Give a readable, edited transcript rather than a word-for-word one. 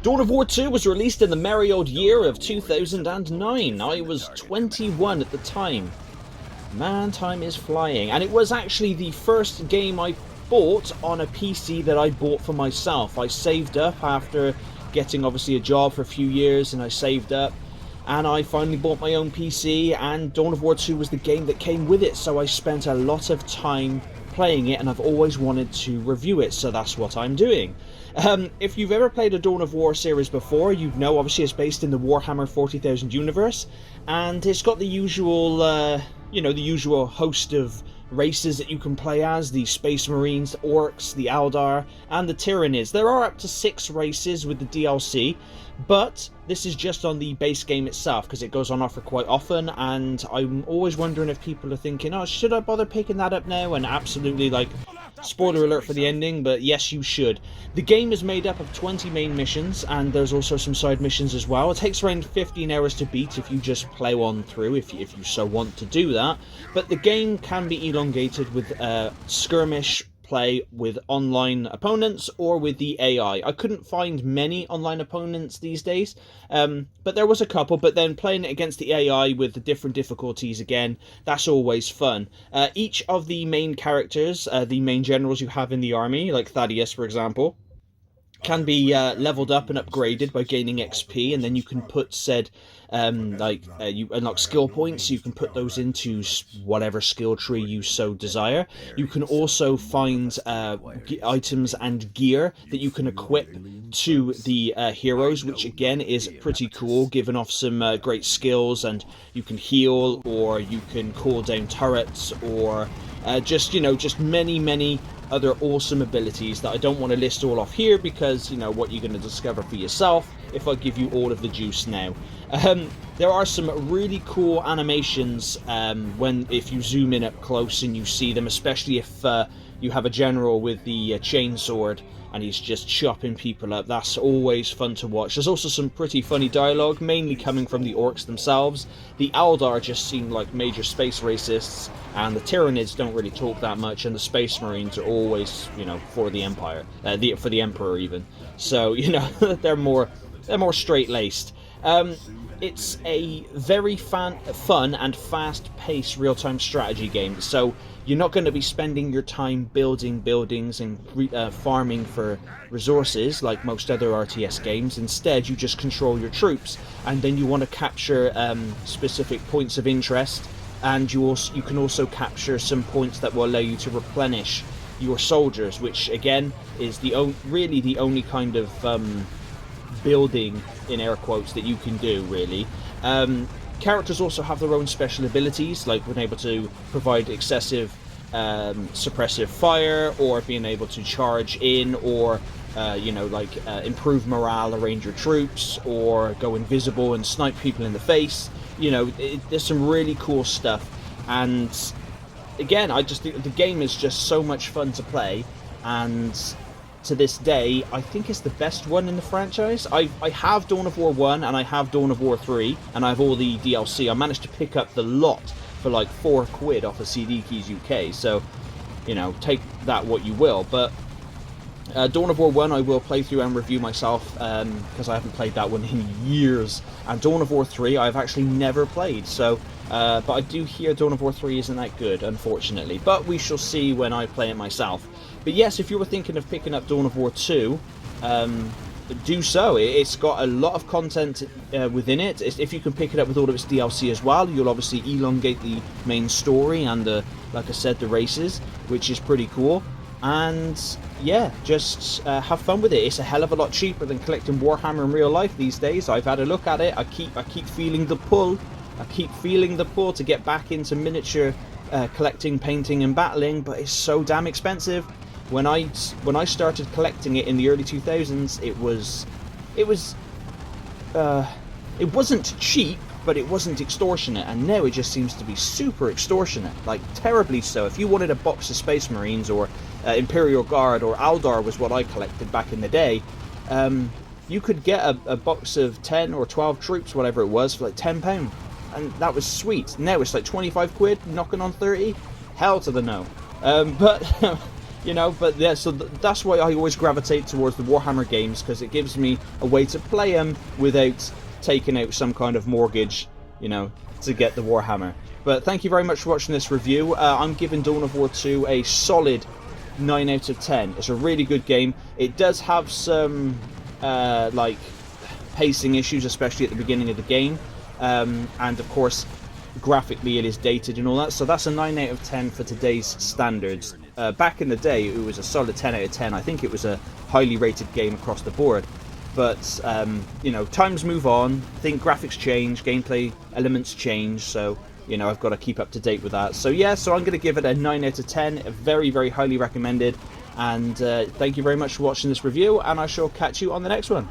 Dawn of War 2 was released in the merry old year of 2009. I was 21 at the time. Man, time is flying. And it was actually the first game I bought on a PC that I bought for myself. I saved up after getting obviously a job for a few years, and I saved up and I finally bought my own PC, and Dawn of War 2 was the game that came with it, so I spent a lot of time playing it, and I've always wanted to review it, so that's what I'm doing. If you've ever played a Dawn of War series before, you know obviously it's based in the Warhammer 40,000 universe, and it's got the usual, the usual host of races that you can play as: the Space Marines, the Orcs, the Eldar, and the Tyranids. There are up to 6 races with the DLC, but this is just on the base game itself because it goes on offer quite often, and I'm always wondering if people are thinking, oh, should I bother picking that up now? And absolutely, like, spoiler alert for the ending, but yes, you should. The game is made up of 20 main missions, and there's also some side missions as well. It takes around 15 hours to beat if you just play on through, if you so want to do that. But the game can be elongated with skirmish play with online opponents or with the AI. I couldn't find many online opponents these days, but there was a couple. But then playing it against the AI with the different difficulties, again, that's always fun. Each of the main characters, the main generals you have in the army, like Thaddeus for example, can be leveled up and upgraded by gaining XP, and then you can put said you unlock skill points. You can put those into whatever skill tree you so desire. You can also find items and gear that you can equip to the heroes, which again is pretty cool, giving off some great skills. And you can heal, or you can call down turrets, or just many other awesome abilities that I don't want to list all off here, because what you're going to discover for yourself if I give you all of the juice now. There are some really cool animations if you zoom in up close and you see them, especially if you have a general with the chainsword and he's just chopping people up. That's always fun to watch. There's also some pretty funny dialogue, mainly coming from the orcs themselves. The Eldar just seem like major space racists, and the Tyranids don't really talk that much, and the Space Marines are always, for the Empire, for the Emperor even. So, they're more straight-laced. It's a very fun and fast-paced real-time strategy game, so you're not going to be spending your time building buildings and farming for resources like most other RTS games. Instead, you just control your troops, and then you want to capture specific points of interest, and you can also capture some points that will allow you to replenish your soldiers, which again is really the only kind of building, in air quotes, that you can do, really. Characters also have their own special abilities, like being able to provide excessive suppressive fire, or being able to charge in, or improve morale, arrange your troops, or go invisible and snipe people in the face. There's some really cool stuff, and again, I just think the game is just so much fun to play, and to this day, I think it's the best one in the franchise. I have Dawn of War 1 and I have Dawn of War 3, and I have all the DLC. I managed to pick up the lot for like £4 off of CD Keys UK, so, take that what you will. But Dawn of War 1 I will play through and review myself, because I haven't played that one in years. And Dawn of War 3 I've actually never played, so but I do hear Dawn of War 3 isn't that good, unfortunately. But we shall see when I play it myself. But yes, if you were thinking of picking up Dawn of War 2, do so. It's got a lot of content within it. If you can pick it up with all of its DLC as well, you'll obviously elongate the main story and, like I said, the races, which is pretty cool. And yeah, just have fun with it. It's a hell of a lot cheaper than collecting Warhammer in real life these days. I've had a look at it. I keep feeling the pull. I keep feeling the pull to get back into miniature collecting, painting, and battling, but it's so damn expensive. When I started collecting it in the early 2000s, it wasn't cheap, but it wasn't extortionate, and now it just seems to be super extortionate, like terribly so. If you wanted a box of Space Marines, or Imperial Guard, or Eldar was what I collected back in the day, you could get a box of 10 or 12 troops, whatever it was, for like £10, and that was sweet. Now it's like £25, knocking on 30. Hell to the no. But You know, but yeah, so that's why I always gravitate towards the Warhammer games, because it gives me a way to play them without taking out some kind of mortgage, you know, to get the Warhammer. But thank you very much for watching this review. I'm giving Dawn of War 2 a solid 9 out of 10. It's a really good game. It does have some like pacing issues, especially at the beginning of the game, and of course graphically it is dated and all that, so that's a 9 out of 10 for today's standards. Back in the day it was a solid 10 out of 10. I think it was a highly rated game across the board, but you know, times move on, I think graphics change, gameplay elements change, so you know, I've got to keep up to date with that. So yeah, so I'm going to give it a 9 out of 10, very, very highly recommended, and thank you very much for watching this review, and I shall catch you on the next one.